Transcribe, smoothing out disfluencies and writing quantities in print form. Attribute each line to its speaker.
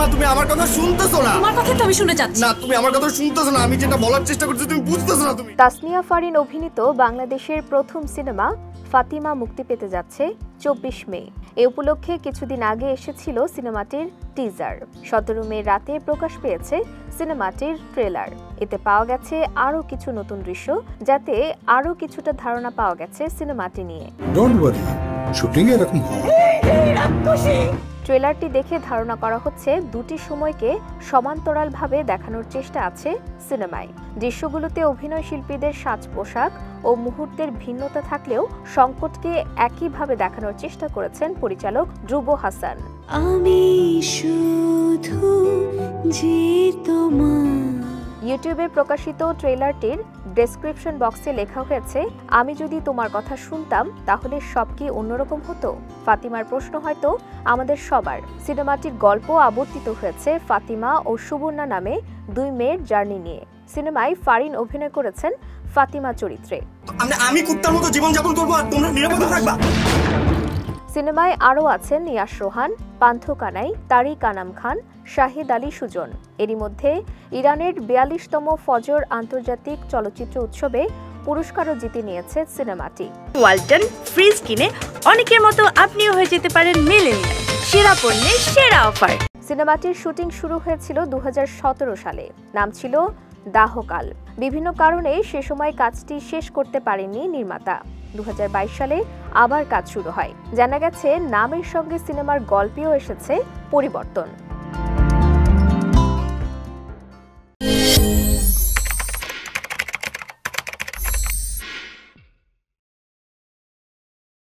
Speaker 1: ফাতিমা তুমি আমার কথা শুনতেছো না?
Speaker 2: তোমার কথা তো আমি শুনে যাচ্ছি।
Speaker 1: না তুমি আমার কথা শুনতেছো না, আমি যেটা বলার চেষ্টা করছি তুমি বুঝতেছো না। তুমি
Speaker 3: তাসনিয়া ফারিন অভিনীত বাংলাদেশের প্রথম সিনেমা ফাতিমা মুক্তি পেতে যাচ্ছে 24 মে। এ উপলক্ষে কিছুদিন আগে এসেছিল সিনেমাটির টিজার। 17 মে রাতে প্রকাশ পেয়েছে সিনেমাটির ট্রেলার। এতে পাওয়া গেছে আরও কিছু নতুন দৃশ্য, যাতে আরও কিছুটা ধারণা পাওয়া গেছে সিনেমাটি নিয়ে।
Speaker 4: ডোন্ট ওয়ারি, শুটিং এরকম হয়।
Speaker 3: ট্রেলারটি দেখে ধারণা করা হচ্ছে দুটি সময়কে সমান্তরালভাবে দেখানোর চেষ্টা আছে সিনেমায়। দৃশ্যগুলোতে অভিনয় শিল্পীদের সাজ পোশাক ও মুহূর্তের ভিন্নতা থাকলেও সংকটকে একইভাবে দেখানোর চেষ্টা করেছেন পরিচালক ধ্রুব হাসান।
Speaker 2: আমি শুধু যে তোমার।
Speaker 3: ইউটিউবে প্রকাশিত ট্রেলারটির ডেসক্রিপশন বক্সে লেখা হয়েছে, আমি যদি তোমার কথা শুনতাম তাহলে সব কি অন্যরকম হতো। ফাতিমার প্রশ্ন হয়তো আমাদের সবার। সিনেমাটির গল্প আবর্তিত হয়েছে ফাতিমা ও সুবর্ণা নামে দুই মেয়ের জার্নি নিয়ে। সিনেমায় ফারিন অভিনয় করেছেন ফাতিমা চরিত্রে।
Speaker 1: আমি কুত্তার মতো জীবন যাপন করবো আর তোমরা নিরাপদে থাকবা।
Speaker 3: সিনেমায় আরও আছেন নিয়াস রোহান, পান্থ কানাই, তারিক আনাম খান, শাহিদ আলী সুজন। এরই মধ্যে ইরানের 42তম ফজর আন্তর্জাতিক চলচ্চিত্র উৎসবে পুরস্কারও জিতে নিয়েছে সিনেমাটি।
Speaker 5: ওয়ালটন ফ্রিজ কিনে অনেকের মতো আপনিও হয়ে যেতে পারেন মিলেনিয়াল। সেরা পণ্যের সেরা অফার।
Speaker 3: সিনেমাটির শুটিং শুরু হয়েছিল 2017 সালে। নাম ছিল দাহকাল। বিভিন্ন কারণে সে সময় কাজটি শেষ করতে পারেননি নির্মাতা। 2022 সালে আবার কাজ শুরু হয়। জানা গেছে নামের সঙ্গে সিনেমার গল্পেও এসেছে পরিবর্তন।